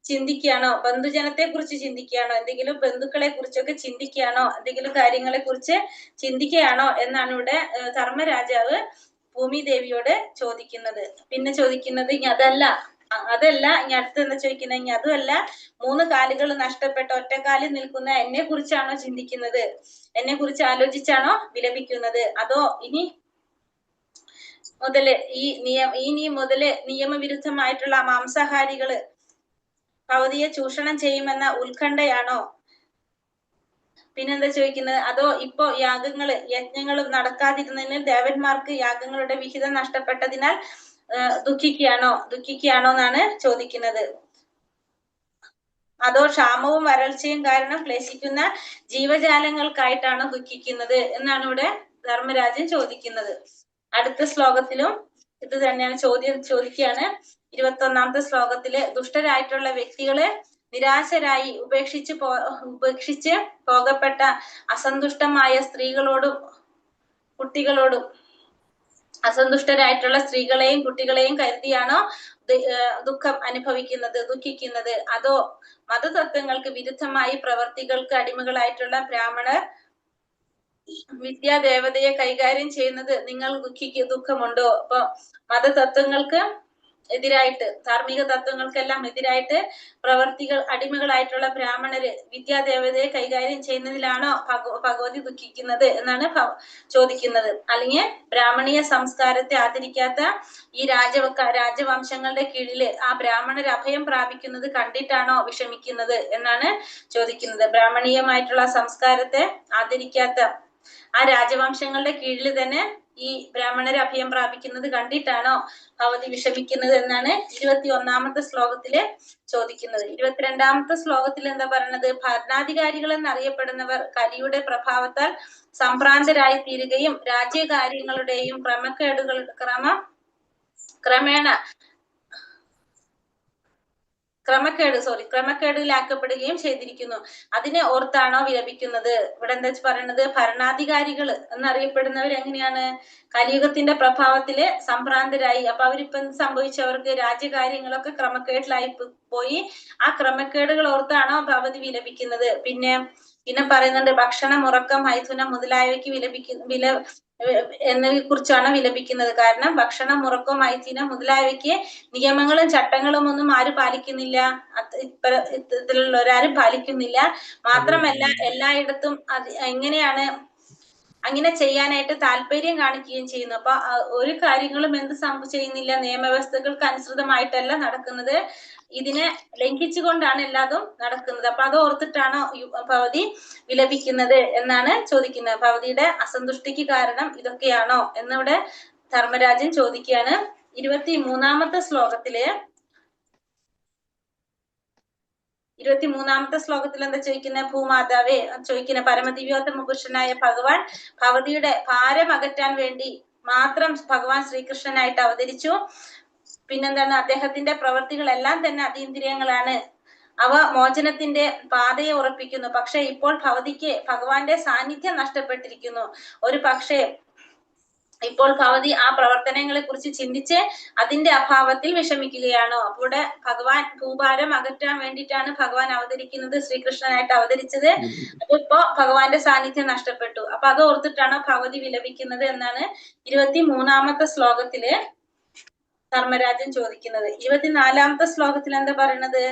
ചിന്തിക്കുകയാണോ, ബന്ധുജനത്തെ കുറിച്ച് ചിന്തിക്കുകയാണോ, എന്തെങ്കിലും ബന്ധുക്കളെ കുറിച്ചൊക്കെ ചിന്തിക്കുകയാണോ, എന്തെങ്കിലും കാര്യങ്ങളെ കുറിച്ച് ചിന്തിക്കുകയാണോ എന്നാണ് ഇവിടെ ധർമ്മരാജാവ് ഭൂമിദേവിയോട് ചോദിക്കുന്നത്. പിന്നെ ചോദിക്കുന്നത് ഇനി അതല്ല ഇനി അടുത്തെന്താ ചോദിക്കുന്നത്, ഇനി അതുമല്ല 3 കാലുകൾ നഷ്ടപ്പെട്ട ഒറ്റക്കാലിൽ നിൽക്കുന്ന എന്നെ കുറിച്ചാണോ ചിന്തിക്കുന്നത്, എന്നെ കുറിച്ച് ആലോചിച്ചാണോ വിലപിക്കുന്നത്, അതോ ഇനി മുതല് നിയമവിരുദ്ധമായിട്ടുള്ള മാംസാഹാരികള് ഭവതിയെ ചൂഷണം ചെയ്യുമെന്ന ഉത്കണ്ഠയാണോ, പിന്നെന്താ ചോദിക്കുന്നത്, അതോ ഇപ്പോ യജ്ഞങ്ങളും നടക്കാതിരുന്നതിന് ദേവന്മാർക്ക് യാഗങ്ങളുടെ വിഹിതം നഷ്ടപ്പെട്ടതിനാൽ ദുഃഖിക്കുകയാണോ എന്നാണ് ചോദിക്കുന്നത്. അതോ ക്ഷാമവും വരൾച്ചയും കാരണം ക്ലേശിക്കുന്ന ജീവജാലങ്ങൾക്കായിട്ടാണോ ദുഃഖിക്കുന്നത് എന്നാണ് ഇവിടെ ധർമ്മരാജൻ ചോദിക്കുന്നത്. അടുത്ത ശ്ലോകത്തിലും ഇത് തന്നെയാണ് ചോദിക്കുകയാണ്. 21-ാമത്തെ ശ്ലോകത്തില് ദുഷ്ടരായിട്ടുള്ള വ്യക്തികള് നിരാശരായി ഉപേക്ഷിച്ച് പോകപ്പെട്ട അസന്തുഷ്ടമായ സ്ത്രീകളോടും കുട്ടികളോടും അസന്തുഷ്ടരായിട്ടുള്ള സ്ത്രീകളെയും കുട്ടികളെയും കരുതിയാണോ ദുഃഖിക്കുന്നത്, അതോ മതതത്വങ്ങൾക്ക് വിരുദ്ധമായി പ്രവർത്തികൾക്ക് അടിമകളായിട്ടുള്ള ബ്രാഹ്മണർ വിദ്യാദേവതയെ കൈകാര്യം ചെയ്യുന്നത് നിങ്ങൾ ദുഃഖമുണ്ടോ? അപ്പൊ മതതത്വങ്ങൾക്ക് എതിരായിട്ട്, ധാർമ്മിക തത്വങ്ങൾക്കെല്ലാം എതിരായിട്ട് അടിമകളായിട്ടുള്ള ബ്രാഹ്മണര് വിദ്യാദേവതയെ കൈകാര്യം ചെയ്യുന്നതിലാണോ ഭഗവതി ദുഃഖിക്കുന്നത് എന്നാണ് ചോദിക്കുന്നത്. അല്ലെങ്കിൽ ബ്രാഹ്മണീയ സംസ്കാരത്തെ ആദരിക്കാത്ത ഈ രാജവംശങ്ങളുടെ കീഴില് ആ ബ്രാഹ്മണർ അഭയം പ്രാപിക്കുന്നത് കണ്ടിട്ടാണോ വിഷമിക്കുന്നത് എന്നാണ് ചോദിക്കുന്നത്. ബ്രാഹ്മണീയമായിട്ടുള്ള സംസ്കാരത്തെ ആദരിക്കാത്ത ആ രാജവംശങ്ങളുടെ കീഴിൽ തന്നെ ഈ ബ്രാഹ്മണര് അഭയം പ്രാപിക്കുന്നത് കണ്ടിട്ടാണോ ഭവതി വിഷമിക്കുന്നത് എന്നാണ് 21-ാമത്തെ ശ്ലോകത്തില് ചോദിക്കുന്നത്. 22-ാമത്തെ ശ്ലോകത്തിൽ എന്താ പറയുന്നത്, ഭരണാധികാരികൾ എന്നറിയപ്പെടുന്നവർ കലിയുടെ പ്രഭാവത്താൽ സംഭ്രാന്തരായി തീരുകയും രാജ്യകാര്യങ്ങളുടെയും ക്രമക്കേടിലാക്കപ്പെടുകയും ചെയ്തിരിക്കുന്നു. അതിനെ ഓർത്താണോ വിലപിക്കുന്നത്? ഇവിടെ എന്താ പറയുന്നത്, ഭരണാധികാരികൾ എന്നറിയപ്പെടുന്നവർ എങ്ങനെയാണ്, കലിയുഗത്തിന്റെ പ്രഭാവത്തില് സംഭ്രാന്തരായി. അപ്പൊ അവരിപ്പം സംഭവിച്ചു, അവർക്ക് രാജ്യകാര്യങ്ങളൊക്കെ ക്രമക്കേടിലായി പോയി. ആ ക്രമക്കേടുകൾ ഓർത്താണോ ഭവതി വിലപിക്കുന്നത്? പിന്നെ പറയുന്നുണ്ട്, ഭക്ഷണം, ഉറക്കം, മൈഥുനം മുതലായവയ്ക്ക് എന്നതിനെ കുറിച്ചാണ് വിലപിക്കുന്നത്. കാരണം ഭക്ഷണം, ഉറക്കം, മൈഥുനം മുതലായവയ്ക്ക് നിയമങ്ങളും ചട്ടങ്ങളും ഒന്നും ആര് പാലിക്കുന്നില്ല, ഇത്തരത്തിലുള്ളവരാരും പാലിക്കുന്നില്ല. മാത്രമല്ല എല്ലായിടത്തും എങ്ങനെയാണ് അങ്ങനെ ചെയ്യാനായിട്ട് താല്പര്യം കാണിക്കുകയും ചെയ്യുന്നു. അപ്പൊ ഒരു കാര്യങ്ങളും ചെയ്യുന്നില്ല, നിയമവ്യവസ്ഥകൾക്ക് അനുസൃതമായിട്ടല്ല നടക്കുന്നത്, ഇതിനെ ലംഘിച്ചുകൊണ്ടാണ് എല്ലാതും നടക്കുന്നത്. അപ്പൊ അത് ഓർത്തിട്ടാണോ ഭവതി വിലപിക്കുന്നത് എന്നാണ് ചോദിക്കുന്നത്. ഭവതിയുടെ അസന്തുഷ്ടിക്ക് കാരണം ഇതൊക്കെയാണോ എന്നിവിടെ ധർമ്മരാജൻ ചോദിക്കുകയാണ്. 23-ാമത്തെ ശ്ലോകത്തില് 23-ാമത്തെ ശ്ലോകത്തിൽ എന്താ ചോദിക്കുന്നത്, ഭൂമാതാവേ ചോദിക്കുന്ന പരമദിവ്യോത്തമ പുരുഷനായ ഭഗവാൻ ഭവതിയുടെ ഭാരം അകറ്റാൻ വേണ്ടി മാത്രം ഭഗവാൻ ശ്രീകൃഷ്ണനായിട്ട് അവതരിച്ചു. പിന്നെന്താണ്, അദ്ദേഹത്തിന്റെ പ്രവൃത്തികളെല്ലാം തന്നെ അതീന്ദ്രിയങ്ങളാണ്, അവ മോചനത്തിന്റെ പാതയെ ഉറപ്പിക്കുന്നു. പക്ഷെ ഇപ്പോൾ ഭവതിക്ക് ഭഗവാന്റെ സാന്നിധ്യം നഷ്ടപ്പെട്ടിരിക്കുന്നു. ഒരു പക്ഷേ ഇപ്പോൾ ഭവതി ആ പ്രവർത്തനങ്ങളെ കുറിച്ച് ചിന്തിച്ച് അതിന്റെ അഭാവത്തിൽ വിഷമിക്കുകയാണോ? അപ്പോൾ ഭഗവാൻ ഭൂഭാരം അകറ്റാൻ വേണ്ടിയിട്ടാണ് ഭഗവാൻ അവതരിക്കുന്നത്, ശ്രീകൃഷ്ണനായിട്ട് അവതരിച്ചത്. അപ്പൊ ഇപ്പൊ ഭഗവാന്റെ സാന്നിധ്യം നഷ്ടപ്പെട്ടു. അപ്പൊ അത് ഓർത്തിട്ടാണോ ഭവതി വിലപിക്കുന്നത് എന്നാണ് 23-ാമത്തെ ശ്ലോകത്തില് ധർമ്മരാജൻ ചോദിക്കുന്നത്. 24-ാമത്തെ ശ്ലോകത്തിൽ എന്താ പറയുന്നത്,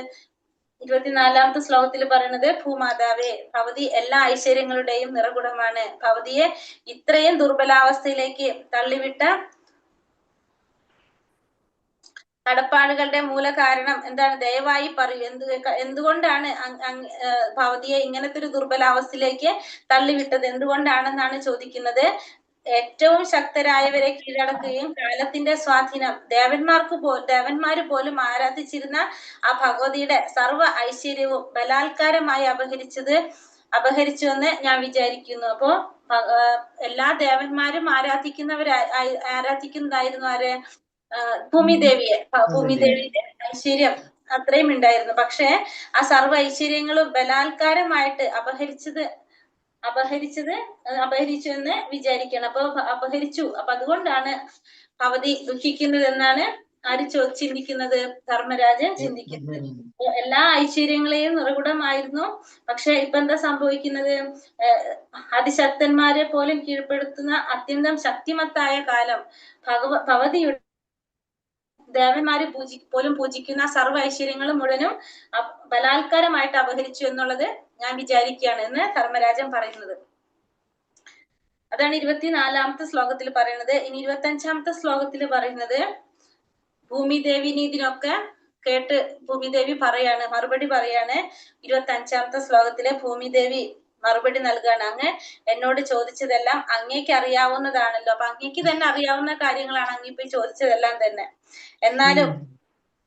24-ാമത്തെ ശ്ലോകത്തിൽ പറയുന്നത്, ഭൂമാതാവേ ഭവതി എല്ലാ ഐശ്വര്യങ്ങളുടെയും നിറകുടമാണ്. ഭവതിയെ ഇത്രയും ദുർബലാവസ്ഥയിലേക്ക് തള്ളിവിട്ട കടപ്പാടുകളുടെ മൂല കാരണം എന്താണ്, ദയവായി പറയൂ. എന്തുകൊണ്ടാണ് ഭവതിയെ ഇങ്ങനത്തെ ഒരു ദുർബലാവസ്ഥയിലേക്ക് തള്ളിവിട്ടത്, എന്തുകൊണ്ടാണെന്നാണ് ചോദിക്കുന്നത്. ഏറ്റവും ശക്തരായവരെ കീഴടക്കുകയും കാലത്തിന്റെ സ്വാധീനം ദേവന്മാര് പോലും ആരാധിച്ചിരുന്ന ആ ഭഗവതിയുടെ സർവ്വ ഐശ്വര്യവും ബലാത്കാരമായി അപഹരിച്ചുവെന്ന് ഞാൻ വിചാരിക്കുന്നു. അപ്പോ എല്ലാ ദേവന്മാരും ആരാധിക്കുന്നതായിരുന്നു ആരെ, ഭൂമിദേവിയെ. ഭൂമിദേവിയുടെ ഐശ്വര്യം അത്രയും ഉണ്ടായിരുന്നു. പക്ഷെ ആ സർവ്വ ഐശ്വര്യങ്ങളും ബലാത്കാരമായിട്ട് അപഹരിച്ചു എന്ന് വിചാരിക്കണം. അപ്പൊ അപഹരിച്ചു. അപ്പൊ അതുകൊണ്ടാണ് ഭവതി ദുഃഖിക്കുന്നത് എന്നാണ് ആര് ചിന്തിക്കുന്നത്? ധർമ്മരാജൻ ചിന്തിക്കുന്നത്. എല്ലാ ഐശ്വര്യങ്ങളെയും നിറകുടമായിരുന്നു. പക്ഷെ ഇപ്പൊ എന്താ സംഭവിക്കുന്നത്? അതിശക്തന്മാരെ പോലും കീഴ്പ്പെടുത്തുന്ന അത്യന്തം ശക്തിമത്തായ കാലം. ഭവതിയുടെ ദേവന്മാര് പോലും പൂജിക്കുന്ന സർവ്വ ഐശ്വര്യങ്ങളും മുഴുവനും ബലാത്കാരമായിട്ട് അപഹരിച്ചു എന്നുള്ളത് ഞാൻ വിചാരിക്കുകയാണ് എന്ന് ധർമ്മരാജൻ പറയുന്നത്. അതാണ് 24-ാമത്തെ ശ്ലോകത്തിൽ പറയുന്നത്. ഇനി 25-ാമത്തെ ശ്ലോകത്തിൽ പറയുന്നത്, ഭൂമിദേവിനി ഇതിനൊക്കെ കേട്ട് ഭൂമിദേവി പറയാണ്, മറുപടി പറയാണ്. 25-ാമത്തെ ശ്ലോകത്തില് ഭൂമിദേവി മറുപടി നൽകുകയാണ്. അങ്ങ് എന്നോട് ചോദിച്ചതെല്ലാം അങ്ങേക്ക് അറിയാവുന്നതാണല്ലോ. അപ്പൊ അങ്ങേക്ക് തന്നെ അറിയാവുന്ന കാര്യങ്ങളാണ് അങ്ങിപ്പോ ചോദിച്ചതെല്ലാം തന്നെ. എന്നാലും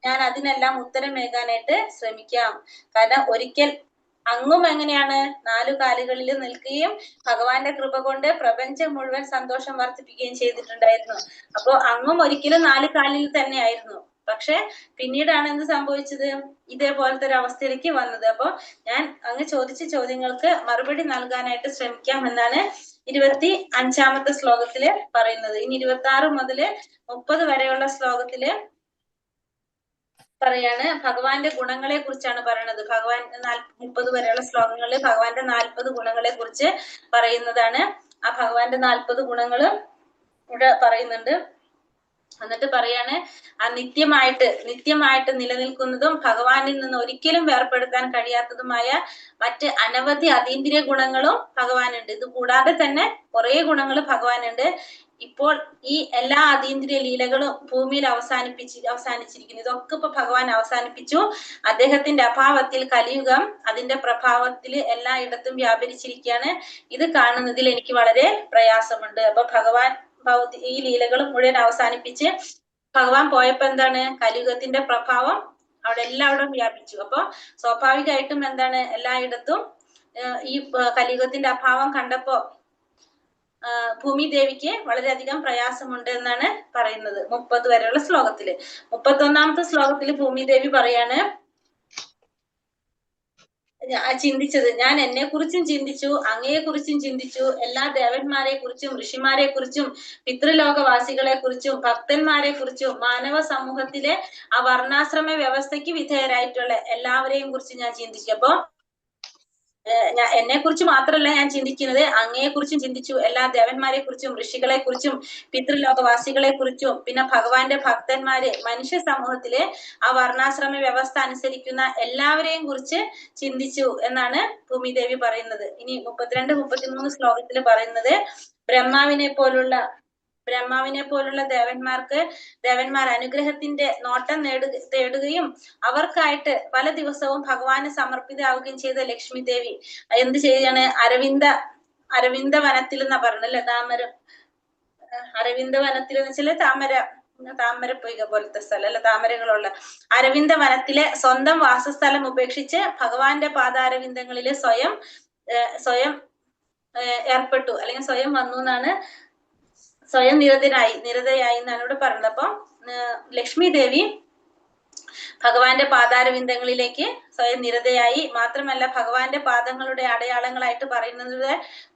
ഞാൻ അതിനെല്ലാം ഉത്തരമേകാനായിട്ട് ശ്രമിക്കാം. കാരണം ഒരിക്കൽ അങ്ങും എങ്ങനെയാണ് 4 കാലുകളിൽ നിൽക്കുകയും ഭഗവാന്റെ കൃപ കൊണ്ട് പ്രപഞ്ചം മുഴുവൻ സന്തോഷം വർദ്ധിപ്പിക്കുകയും ചെയ്തിട്ടുണ്ടായിരുന്നു. അപ്പോ അങ്ങും ഒരിക്കലും 4 കാലിൽ തന്നെ ആയിരുന്നു. പക്ഷെ പിന്നീടാണ് എന്ത് സംഭവിച്ചത്? ഇതേപോലത്തെ ഒരു അവസ്ഥയിലേക്ക് വന്നത്. അപ്പൊ ഞാൻ അങ്ങ് ചോദിച്ച ചോദ്യങ്ങൾക്ക് മറുപടി നൽകാനായിട്ട് ശ്രമിക്കാം എന്നാണ് 25-ാമത്തെ ശ്ലോകത്തില് പറയുന്നത്. ഇനി 26 മുതൽ 30 വരെയുള്ള ശ്ലോകത്തില് പറയാണ് ഭഗവാന്റെ ഗുണങ്ങളെ കുറിച്ചാണ് പറയുന്നത്. ഭഗവാൻ 30 വരെയുള്ള ശ്ലോകങ്ങളിൽ ഭഗവാന്റെ 40 ഗുണങ്ങളെ കുറിച്ച് പറയുന്നതാണ്. ആ ഭഗവാന്റെ 40 ഗുണങ്ങളും ഇവിടെ പറയുന്നുണ്ട്. എന്നിട്ട് പറയാണ്, ആ നിത്യമായിട്ട് നിലനിൽക്കുന്നതും ഭഗവാനിൽ നിന്ന് ഒരിക്കലും വേർപെടുത്താൻ കഴിയാത്തതുമായ മറ്റ് അനവധി അതീന്ദ്രിയ ഗുണങ്ങളും ഭഗവാനുണ്ട്. ഇത് കൂടാതെ തന്നെ കുറെ ഗുണങ്ങൾ ഭഗവാനുണ്ട്. ഇപ്പോൾ ഈ എല്ലാ അതീന്ദ്രിയ ലീലകളും ഭൂമിയിൽ അവസാനിച്ചിരിക്കുന്നു. ഇതൊക്കെ ഇപ്പൊ ഭഗവാൻ അവസാനിപ്പിച്ചു. അദ്ദേഹത്തിന്റെ അഭാവത്തിൽ കലിയുഗം അതിന്റെ പ്രഭാവത്തിൽ എല്ലായിടത്തും വ്യാപരിച്ചിരിക്കുകയാണ്. ഇത് കാണുന്നതിൽ എനിക്ക് വളരെ പ്രയാസമുണ്ട്. അപ്പൊ ഭഗവാൻ ഈ ലീലകളും മുഴുവൻ അവസാനിപ്പിച്ച് ഭഗവാൻ പോയപ്പോ എന്താണ്? കലിയുഗത്തിന്റെ പ്രഭാവം അവിടെ എല്ലായിടവും വ്യാപിച്ചു. അപ്പൊ സ്വാഭാവികമായിട്ടും എന്താണ്? എല്ലായിടത്തും ഈ കലിയുഗത്തിന്റെ അഭാവം കണ്ടപ്പോ ഭൂമിദേവിക്ക് വളരെയധികം പ്രയാസമുണ്ട് എന്നാണ് പറയുന്നത് 30 വരെയുള്ള ശ്ലോകത്തില്. 31-ാമത്തെ ശ്ലോകത്തില് ഭൂമിദേവി പറയാണ്, ചിന്തിച്ചത് ഞാൻ എന്നെ കുറിച്ചും ചിന്തിച്ചു, അങ്ങയെ കുറിച്ചും ചിന്തിച്ചു, എല്ലാ ദേവന്മാരെ കുറിച്ചും ഋഷിമാരെ കുറിച്ചും പിതൃലോകവാസികളെ കുറിച്ചും ഭക്തന്മാരെ കുറിച്ചും മാനവ സമൂഹത്തിലെ ആ വർണ്ണാശ്രമ വ്യവസ്ഥയ്ക്ക് വിധേയരായിട്ടുള്ള എല്ലാവരെയും കുറിച്ച് ഞാൻ ചിന്തിച്ചു. അപ്പൊ എന്നെ കുറിച്ച് മാത്രമല്ല ഞാൻ ചിന്തിക്കുന്നത്, അങ്ങയെ കുറിച്ചും ചിന്തിച്ചു, എല്ലാ ദേവന്മാരെ കുറിച്ചും ഋഷികളെ കുറിച്ചും പിതൃലോകവാസികളെ കുറിച്ചും പിന്നെ ഭഗവാന്റെ ഭക്തന്മാര് മനുഷ്യ സമൂഹത്തിലെ ആ വർണ്ണാശ്രമ വ്യവസ്ഥ അനുസരിക്കുന്ന എല്ലാവരെയും കുറിച്ച് ചിന്തിച്ചു എന്നാണ് ഭൂമിദേവി പറയുന്നത്. ഇനി 32-33 ശ്ലോകത്തിൽ പറയുന്നത്, ബ്രഹ്മാവിനെ പോലുള്ള ദേവന്മാർ അനുഗ്രഹത്തിന്റെ നോട്ടം തേടുകയും അവർക്കായിട്ട് പല ദിവസവും ഭഗവാന് സമർപ്പിതയാവുകയും ചെയ്ത ലക്ഷ്മി ദേവി എന്ത് ചെയ്യാണ്? അരവിന്ദ വനത്തിൽ എന്നാ പറഞ്ഞല്ലേ, അരവിന്ദ വനത്തിൽ എന്ന് വെച്ചാല് താമരപ്പൊയ്ക പോലത്തെ സ്ഥലം അല്ല, താമരകളുള്ള അരവിന്ദ വനത്തിലെ സ്വന്തം വാസസ്ഥലം ഉപേക്ഷിച്ച് ഭഗവാന്റെ പാദാരവിന്ദങ്ങളില് സ്വയം ഏർപ്പെട്ടു, അല്ലെങ്കിൽ സ്വയം വന്നു എന്നാണ്, സ്വയം നിരതയായി എന്നാണ് ഇവിടെ പറയുന്നത്. അപ്പൊ ലക്ഷ്മി ദേവി ഭഗവാന്റെ പാദാരവിന്ദങ്ങളിലേക്ക് സ്വയം നിരതയായി. മാത്രമല്ല ഭഗവാന്റെ പാദങ്ങളുടെ അടയാളങ്ങളായിട്ട് പറയുന്നത്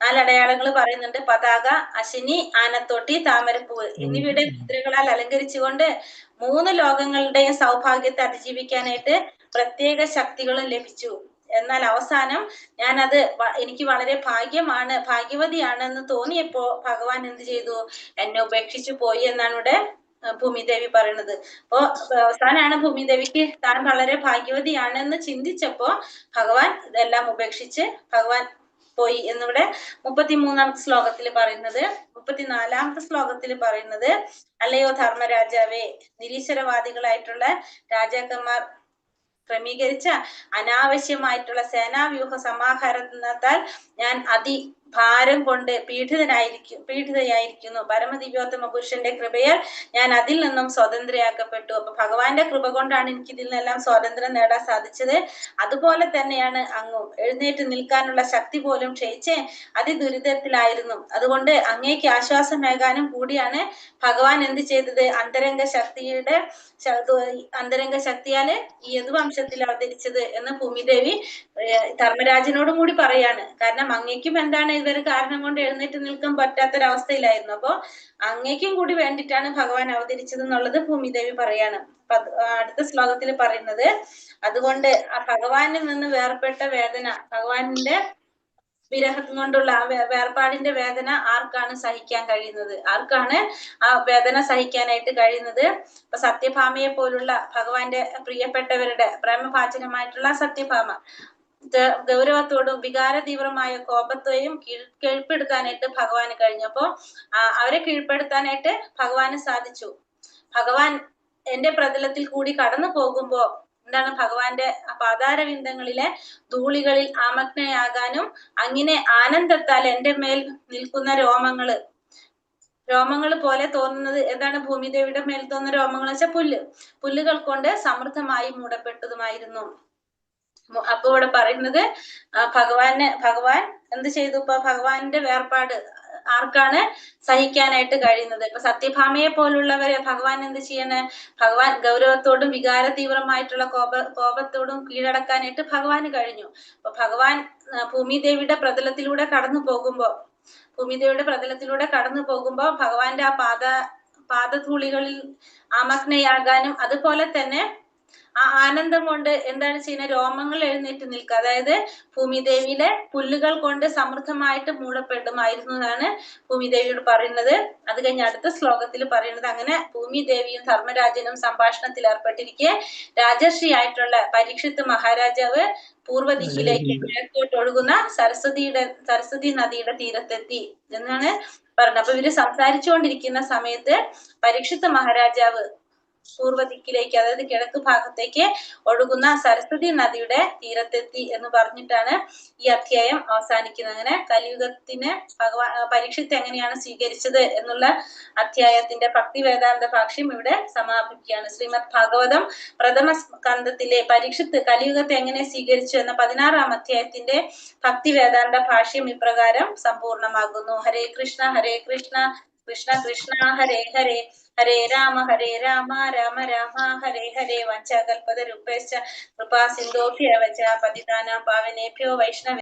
4 അടയാളങ്ങൾ പറയുന്നുണ്ട്. പതാക, അശ്വിനി, ആനത്തോട്ടി, താമരപ്പൂവ് എന്നിവയുടെ മുദ്രകളാൽ അലങ്കരിച്ചുകൊണ്ട് 3 ലോകങ്ങളുടെയും സൗഭാഗ്യത്തെ അതിജീവിക്കാനായിട്ട് പ്രത്യേക ശക്തികളും ലഭിച്ചു. എന്നാൽ അവസാനം എനിക്ക് വളരെ ഭാഗ്യവതിയാണെന്ന് തോന്നിയപ്പോ ഭഗവാൻ എന്ത് ചെയ്തു? എന്നെ ഉപേക്ഷിച്ചു പോയി എന്നാണ് ഇവിടെ ഭൂമിദേവി പറയുന്നത്. അപ്പോ അവസാനാണ് ഭൂമിദേവിക്ക് താൻ വളരെ ഭാഗ്യവതിയാണെന്ന് ചിന്തിച്ചപ്പോ ഭഗവാൻ ഇതെല്ലാം ഉപേക്ഷിച്ച് ഭഗവാൻ പോയി എന്നിവിടെ 33-ാമത്തെ ശ്ലോകത്തിൽ പറയുന്നത്. 34-ാമത്തെ ശ്ലോകത്തിൽ പറയുന്നത്, അല്ലയോ ധർമ്മരാജാവേ, നിരീശ്വരവാദികളായിട്ടുള്ള രാജാക്കന്മാർ ക്രമീകരിച്ച അനാവശ്യമായിട്ടുള്ള സേനാവ്യൂഹ സമാഹാരത്താൽ ഞാൻ ഭാരം കൊണ്ട് പീഡിതയായിരിക്കുന്നു. പരമദിവ്യോത്തമ പുരുഷന്റെ കൃപയാൽ ഞാൻ അതിൽ നിന്നും സ്വതന്ത്രയാക്കപ്പെട്ടു. അപ്പൊ ഭഗവാന്റെ കൃപ കൊണ്ടാണ് എനിക്ക് ഇതിൽ നിന്നെല്ലാം സ്വാതന്ത്ര്യം നേടാൻ സാധിച്ചത്. അതുപോലെ തന്നെയാണ് അങ്ങും. എഴുന്നേറ്റ് നിൽക്കാനുള്ള ശക്തി പോലും ക്ഷയിച്ച് അതിദുരിതത്തിലായിരുന്നു. അതുകൊണ്ട് അങ്ങേക്ക് ആശ്വാസമേകാനും കൂടിയാണ് ഭഗവാൻ എന്ത് ചെയ്തത്? അന്തരംഗ ശക്തിയാല് ഈ യദുവംശത്തിൽ അവതരിച്ചത് എന്ന് ഭൂമിദേവി ധർമ്മരാജനോടും കൂടി പറയാണ്. കാരണം അങ്ങേക്കും എന്താണ് ഇവര് കാരണം കൊണ്ട് എഴുന്നേറ്റ് നിൽക്കാൻ പറ്റാത്തൊരവസ്ഥയിലായിരുന്നു. അപ്പൊ അങ്ങേക്കും കൂടി വേണ്ടിയിട്ടാണ് ഭഗവാൻ അവതരിച്ചത് എന്നുള്ളത് ഭൂമിദേവി പറയാണ്. അടുത്ത ശ്ലോകത്തിൽ പറയുന്നത്, അതുകൊണ്ട് ആ ഭഗവാനിൽ നിന്ന് വേർപെട്ട വേദന, ഭഗവാനിന്റെ വിരഹം കൊണ്ടുള്ള ആ വേർപാടിന്റെ വേദന ആർക്കാണ് സഹിക്കാൻ കഴിയുന്നത്? ആർക്കാണ് ആ വേദന സഹിക്കാനായിട്ട് കഴിയുന്നത്? ഇപ്പൊ സത്യഭാമയെ പോലുള്ള ഭഗവാന്റെ പ്രിയപ്പെട്ടവരുടെ പ്രേമഭാചനമായിട്ടുള്ള സത്യഭാമ ഗൗരവത്തോടും വികാര തീവ്രമായ കോപത്തെയും കീഴ്പ്പെടുത്താനായിട്ട് ഭഗവാന് കഴിഞ്ഞു. അപ്പോ അവരെ കീഴ്പ്പെടുത്താനായിട്ട് ഭഗവാന് സാധിച്ചു. ഭഗവാൻ എന്റെ പ്രതലത്തിൽ കൂടി കടന്നു പോകുമ്പോ എന്താണ് ഭഗവാന്റെ പാതാരവിന്ദങ്ങളിലെ ധൂളികളിൽ ആമഗ്നയാകാനും അങ്ങനെ ആനന്ദത്താൽ എന്റെ മേൽ നിൽക്കുന്ന രോമങ്ങൾ പോലെ തോന്നുന്നത് എന്താണ്? ഭൂമിദേവിയുടെ മേൽ തോന്നുന്ന രോമങ്ങൾ വെച്ചാൽ പുല്ലുകൾ കൊണ്ട് സമൃദ്ധമായി മൂടപ്പെട്ടതുമായിരുന്നു. അപ്പൊ ഇവിടെ പറയുന്നത് ഭഗവാൻ എന്ത് ചെയ്തു? ഇപ്പൊ ഭഗവാന്റെ വേർപാട് ആർക്കാണ് സഹിക്കാനായിട്ട് കഴിയുന്നത്? ഇപ്പൊ സത്യഭാമയെ പോലുള്ളവരെ ഭഗവാൻ എന്ത് ചെയ്യണേ? ഭഗവാൻ ഗൗരവത്തോടും വികാര തീവ്രമായിട്ടുള്ള കോപത്തോടും കീഴടക്കാനായിട്ട് ഭഗവാന് കഴിഞ്ഞു. അപ്പൊ ഭഗവാൻ ഭൂമിദേവിയുടെ പ്രതലത്തിലൂടെ കടന്നു പോകുമ്പോ ഭഗവാന്റെ ആ പാദധൂളികളിൽ ആമഗ്നയാകാനും അതുപോലെ തന്നെ ആ ആനന്ദം കൊണ്ട് എന്താണ് ചെയ്യുന്നത്? രോമങ്ങൾ എഴുന്നേറ്റ് നിൽക്കുക. അതായത് ഭൂമിദേവിയിലെ പുല്ലുകൾ കൊണ്ട് സമൃദ്ധമായിട്ട് മൂടപ്പെടുമായിരുന്നു എന്നാണ് ഭൂമിദേവിയോട് പറയുന്നത്. അത് കഴിഞ്ഞ് അടുത്ത ശ്ലോകത്തിൽ പറയുന്നത്, അങ്ങനെ ഭൂമിദേവിയും ധർമ്മരാജനും സംഭാഷണത്തിൽ ഏർപ്പെട്ടിരിക്കെ രാജർഷി ആയിട്ടുള്ള പരീക്ഷിത്ത് മഹാരാജാവ് പൂർവ്വദിക്കിലേക്ക് കിഴക്കോട്ട് ഒഴുകുന്ന സരസ്വതി നദിയുടെ തീരത്തെത്തി എന്നാണ് പറഞ്ഞത്. അപ്പൊ ഇവര് സംസാരിച്ചുകൊണ്ടിരിക്കുന്ന സമയത്ത് പരീക്ഷിത്ത് മഹാരാജാവ് പൂർവ്വദിക്കിലേക്ക്, അതായത് കിഴക്ക് ഭാഗത്തേക്ക് ഒഴുകുന്ന സരസ്വതി നദിയുടെ തീരത്തെത്തി എന്ന് പറഞ്ഞിട്ടാണ് ഈ അധ്യായം അവസാനിക്കുന്നത്. അങ്ങനെ കലിയുഗത്തിന് പരീക്ഷിത്ത് എങ്ങനെയാണ് സ്വീകരിച്ചത് എന്നുള്ള അധ്യായത്തിന്റെ ഭക്തി വേദാന്ത ഭാഷ്യം ഇവിടെ സമാപിക്കുകയാണ്. ശ്രീമദ് ഭാഗവതം പ്രഥമ സ്കന്ധത്തിലെ പരീക്ഷിത്ത് കലിയുഗത്തെ എങ്ങനെ സ്വീകരിച്ചു എന്ന 16-ാം അധ്യായത്തിന്റെ ഭക്തി വേദാന്ത ഭാഷ്യം ഇപ്രകാരം സമ്പൂർണമാകുന്നു. ഹരേ കൃഷ്ണ കൃഷ്ണ കൃഷ്ണ ഹരേ ഹരേ, ഹരേ രാമ രാമ രാമ ഹരേ ഹരേ. വഞ്ചാകൽപതരുഭ്യശ്ച കൃപാ സിന്ധോഭ്യവ ച പതിതാനാം പാവനേഭ്യോ വൈഷ്ണവ